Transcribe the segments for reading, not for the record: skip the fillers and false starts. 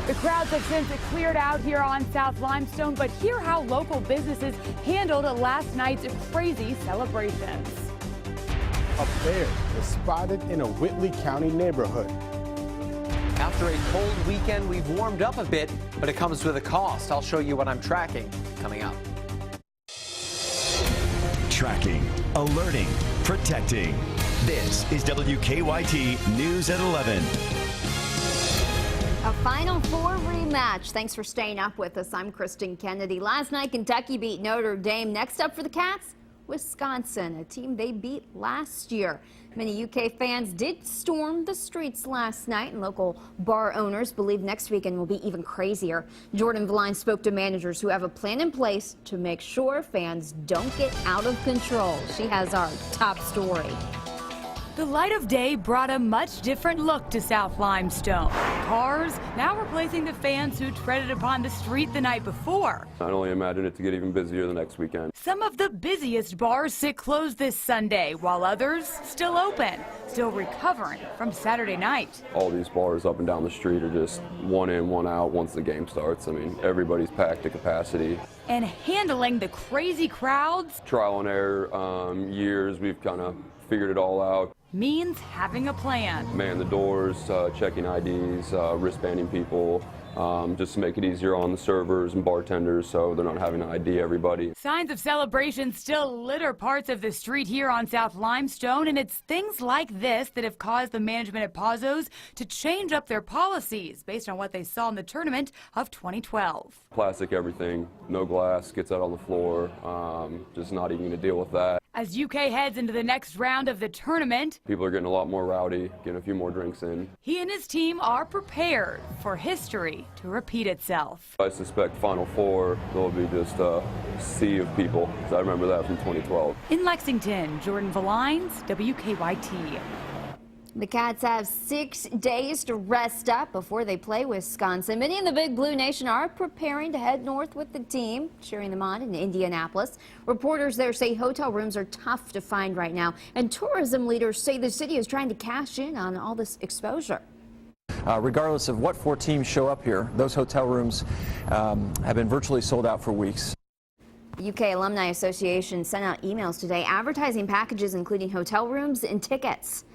The crowds have since cleared out here on South Limestone, but hear how local businesses handled last night's crazy celebrations. A bear was spotted in a Whitley County neighborhood. After a cold weekend, we've warmed up a bit, but it comes with a cost. I'll show you what I'm tracking coming up. Tracking, alerting, protecting. This is WKYT News at 11. A Final Four rematch. Thanks for staying up with us. I'm Kristen Kennedy. Last night, Kentucky beat Notre Dame. Next up for the Cats, Wisconsin, a team they beat last year. Many UK fans did storm the streets last night, and local bar owners believe next weekend will be even crazier. Jordan Valine spoke to managers who have a plan in place to make sure fans don't get out of control. She has our top story. The light of day brought a much different look to South Limestone. Cars now replacing the fans who treaded upon the street the night before. I can only imagine it to get even busier the next weekend. Some of the busiest bars sit closed this Sunday, while others still open, still recovering from Saturday night. All these bars up and down the street are just one in, one out once the game starts. I mean, everybody's packed to capacity. And handling the crazy crowds. Trial and error, years, we've kind of figured it all out. Means having a plan. Man the doors, checking IDs, wristbanding people, just to make it easier on the servers and bartenders so they're not having to ID everybody. Signs of celebration still litter parts of the street here on South Limestone, and it's things like this that have caused the management at Pazos to change up their policies based on what they saw in the tournament of 2012. Plastic everything, no glass, gets out on the floor, just not even going to deal with that. As UK heads into the next round of the tournament, people are getting a lot more rowdy, getting a few more drinks in. He and his team are prepared for history to repeat itself. I suspect Final Four, there'll be just a sea of people, because I remember that from 2012. In Lexington, Jordan Valines, WKYT. The Cats have 6 days to rest up before they play Wisconsin. Many in the Big Blue Nation are preparing to head north with the team, cheering them on in Indianapolis. Reporters there say hotel rooms are tough to find right now, and tourism leaders say the city is trying to cash in on all this exposure. Regardless of what 4 teams show up here, those hotel rooms have been virtually sold out for weeks. The UK Alumni Association sent out emails today advertising packages including hotel rooms and tickets.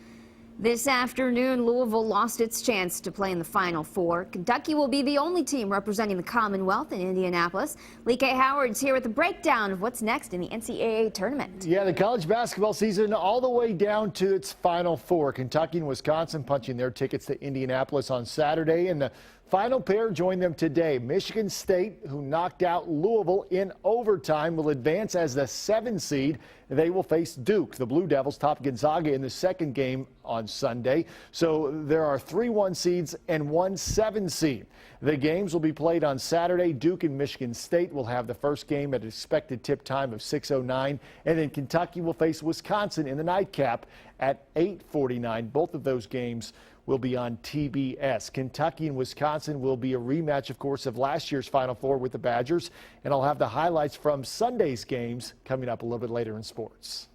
This afternoon, Louisville lost its chance to play in the Final Four. Kentucky will be the only team representing the Commonwealth in Indianapolis. Lee K. Howard's here with a breakdown of what's next in the NCAA tournament. Yeah, the college basketball season all the way down to its Final Four. Kentucky and Wisconsin punching their tickets to Indianapolis on Saturday, and the final pair join them today. Michigan State, who knocked out Louisville in overtime, will advance as the 7 seed. They will face Duke. The Blue Devils top Gonzaga in the second game on Sunday. So there are 3 1 seeds and 1 7 seed. The games will be played on Saturday. Duke and Michigan State will have the first game at an expected tip time of 6:09. And then Kentucky will face Wisconsin in the nightcap at 8:49. Both of those games will be on TBS. Kentucky and Wisconsin will be a rematch, of course, of last year's Final Four with the Badgers. And I'll have the highlights from Sunday's games coming up a little bit later in sports.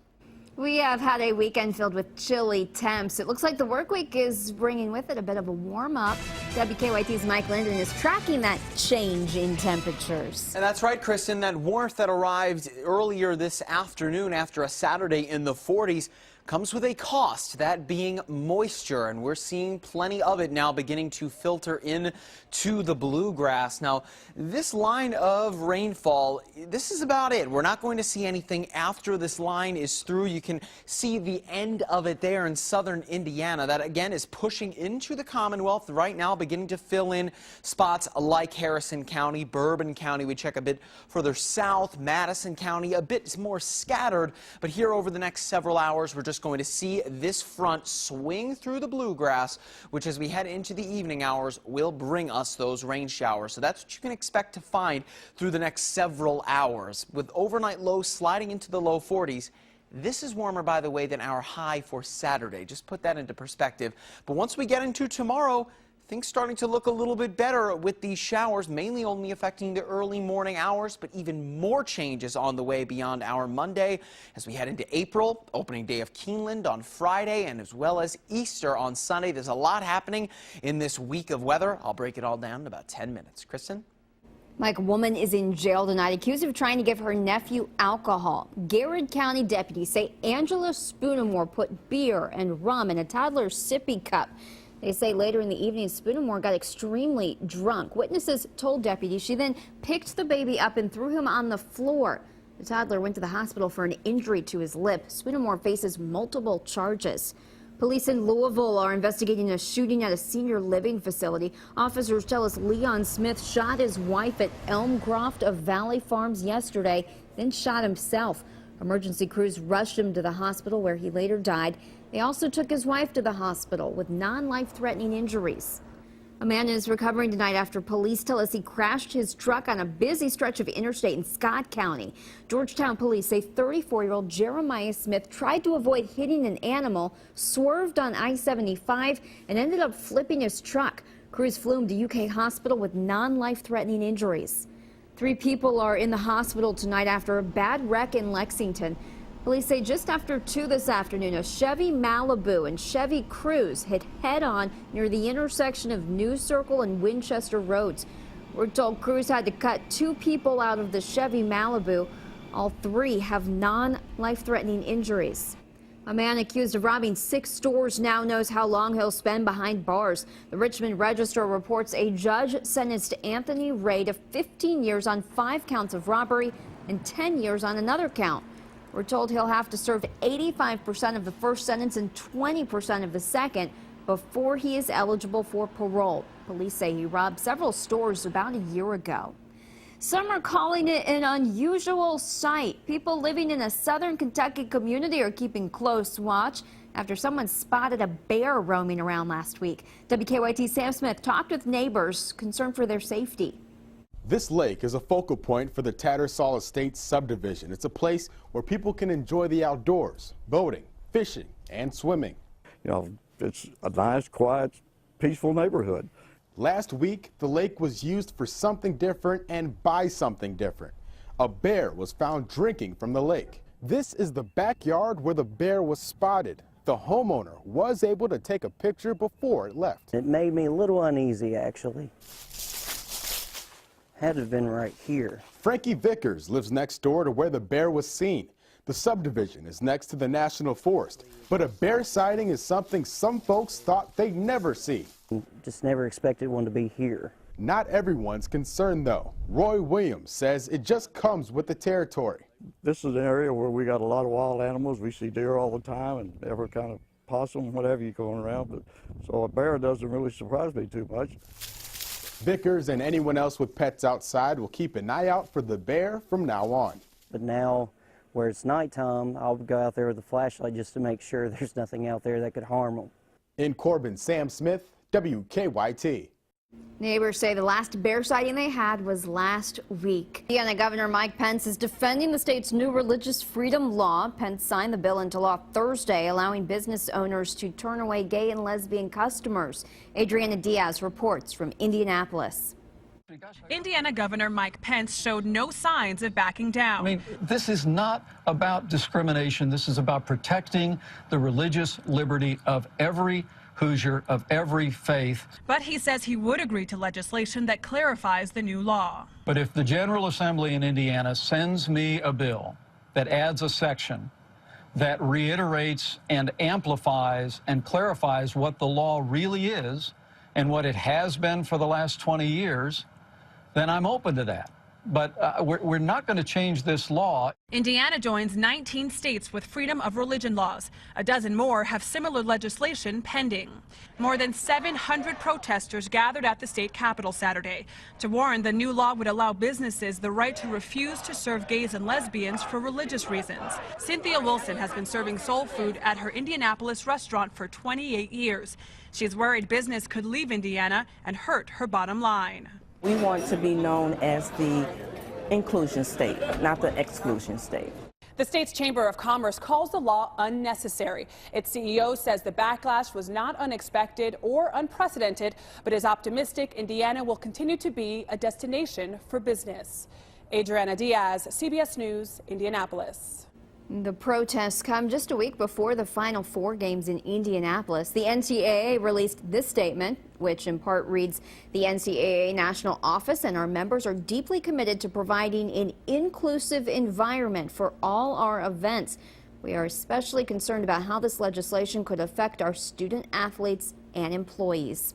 We have had a weekend filled with chilly temps. It looks like the work week is bringing with it a bit of a warm-up. WKYT's Mike Linden is tracking that change in temperatures. And that's right, Kristen. That warmth that arrived earlier this afternoon after a Saturday in the 40s comes with a cost, that being moisture, and we're seeing plenty of it now beginning to filter in to the bluegrass. Now, this line of rainfall, this is about it. We're not going to see anything after this line is through. You can see the end of it there in southern Indiana. That, again, is pushing into the Commonwealth right now, beginning to fill in spots like Harrison County, Bourbon County. We check a bit further south, Madison County, a bit more scattered, but here over the next several hours, we're just going to see this front swing through the bluegrass, which as we head into the evening hours will bring us those rain showers. So that's what you can expect to find through the next several hours. With overnight lows sliding into the low 40s, this is warmer, by the way, than our high for Saturday. Just put that into perspective. But once we get into tomorrow, things starting to look a little bit better with these showers, mainly only affecting the early morning hours, but even more changes on the way beyond our Monday as we head into April, opening day of Keeneland on Friday, and as well as Easter on Sunday. There's a lot happening in this week of weather. I'll break it all down in about 10 minutes. Kristen? Mike, a woman is in jail tonight accused of trying to give her nephew alcohol. Garrett County deputies say Angela Spoonamore put beer and rum in a toddler's sippy cup. They say later in the evening, Spoonamore got extremely drunk. Witnesses told deputies she then picked the baby up and threw him on the floor. The toddler went to the hospital for an injury to his lip. Spoonamore faces multiple charges. Police in Louisville are investigating a shooting at a senior living facility. Officers tell us Leon Smith shot his wife at Elmcroft of Valley Farms yesterday, then shot himself. Emergency crews rushed him to the hospital where he later died. They also took his wife to the hospital with non-life-threatening injuries. A man is recovering tonight after police tell us he crashed his truck on a busy stretch of interstate in Scott County. Georgetown police say 34-year-old Jeremiah Smith tried to avoid hitting an animal, swerved on I-75, and ended up flipping his truck. Crews flew him to UK hospital with non-life-threatening injuries. 3 people are in the hospital tonight after a bad wreck in Lexington. Police say just after 2 this afternoon, a Chevy Malibu and Chevy Cruze hit head-on near the intersection of New Circle and Winchester Roads. We're told crews had to cut 2 people out of the Chevy Malibu. All 3 have non-life-threatening injuries. A man accused of robbing 6 stores now knows how long he'll spend behind bars. The Richmond Register reports a judge sentenced Anthony Ray to 15 years on 5 counts of robbery and 10 years on another count. We're told he'll have to serve 85% of the first sentence and 20% of the second before he is eligible for parole. Police say he robbed several stores about a year ago. Some are calling it an unusual sight. People living in a southern Kentucky community are keeping close watch after someone spotted a bear roaming around last week. WKYT Sam Smith talked with neighbors concerned for their safety. This lake is a focal point for the Tattersall Estates subdivision. It's a place where people can enjoy the outdoors, boating, fishing, and swimming. You know, it's a nice, quiet, peaceful neighborhood. Last week, the lake was used for something different and by something different. A bear was found drinking from the lake. This is the backyard where the bear was spotted. The homeowner was able to take a picture before it left. It made me a little uneasy, actually. Had to have been right here. Frankie Vickers lives next door to where the bear was seen. The subdivision is next to the National Forest, but a bear sighting is something some folks thought they'd never see. Just never expected one to be here. Not everyone's concerned, though. Roy Williams says it just comes with the territory. This is an area where we got a lot of wild animals. We see deer all the time and every kind of possum, whatever you going around. But so a bear doesn't really surprise me too much. Vickers and anyone else with pets outside will keep an eye out for the bear from now on. But now, where it's nighttime, I'll go out there with a flashlight just to make sure there's nothing out there that could harm them. In Corbin, Sam Smith, WKYT. Neighbors say the last bear sighting they had was last week. Indiana Governor Mike Pence is defending the state's new religious freedom law. Pence signed the bill into law Thursday, allowing business owners to turn away gay and lesbian customers. Adriana Diaz reports from Indianapolis. Indiana Governor Mike Pence showed no signs of backing down. I mean, this is not about discrimination. This is about protecting the religious liberty of every Hoosier, of every faith. But he says he would agree to legislation that clarifies the new law. But if the General Assembly in Indiana sends me a bill that adds a section that reiterates and amplifies and clarifies what the law really is and what it has been for the last 20 years, then I'm open to that. But we're not going to change this law. Indiana joins 19 states with freedom of religion laws. A dozen more have similar legislation pending. More than 700 protesters gathered at the state capitol Saturday to warn the new law would allow businesses the right to refuse to serve gays and lesbians for religious reasons. Cynthia Wilson has been serving soul food at her Indianapolis restaurant for 28 years. She's worried business could leave Indiana and hurt her bottom line. We want to be known as the inclusion state, not the exclusion state. The state's Chamber of Commerce calls the law unnecessary. Its CEO says the backlash was not unexpected or unprecedented, but is optimistic Indiana will continue to be a destination for business. Adriana Diaz, CBS News, Indianapolis. The protests come just a week before the Final Four games in Indianapolis. The NCAA released this statement, which in part reads, "The NCAA National Office and our members are deeply committed to providing an inclusive environment for all our events. We are especially concerned about how this legislation could affect our student athletes and employees."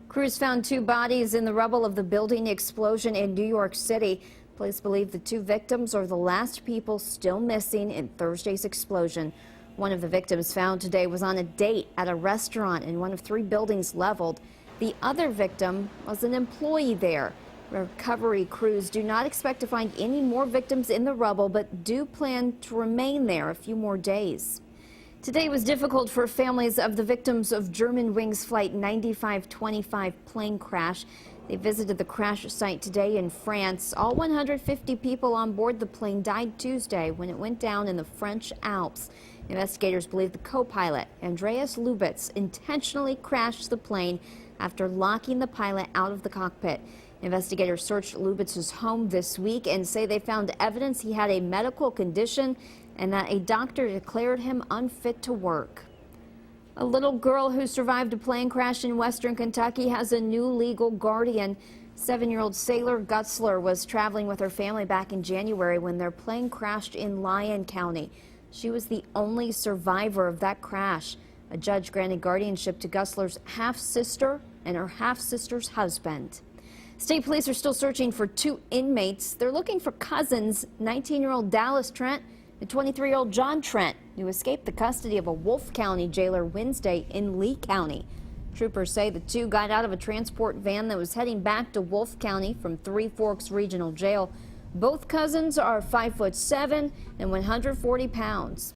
Crews found 2 bodies in the rubble of the building explosion in New York City. Police believe the 2 victims are the last people still missing in Thursday's explosion. One of the victims found today was on a date at a restaurant in one of 3 buildings leveled. The other victim was an employee there. Recovery crews do not expect to find any more victims in the rubble, but do plan to remain there a few more days. Today was difficult for families of the victims of Germanwings Flight 9525 plane crash. They visited the crash site today in France. All 150 people on board the plane died Tuesday when it went down in the French Alps. Investigators believe the co-pilot, Andreas Lubitz, intentionally crashed the plane after locking the pilot out of the cockpit. Investigators searched Lubitz's home this week and say they found evidence he had a medical condition and that a doctor declared him unfit to work. A little girl who survived a plane crash in western Kentucky has a new legal guardian. 7-year-old Sailor Gutzler was traveling with her family back in January when their plane crashed in Lyon County. She was the only survivor of that crash. A judge granted guardianship to Gutzler's half-sister and her half-sister's husband. State police are still searching for 2 inmates. They're looking for cousins, 19-year-old Dallas Trent and 23-year-old John Trent, who escaped the custody of a Wolfe County jailer Wednesday in Lee County. Troopers say the 2 got out of a transport van that was heading back to Wolfe County from Three Forks Regional Jail. Both cousins are 5'7" and 140 pounds.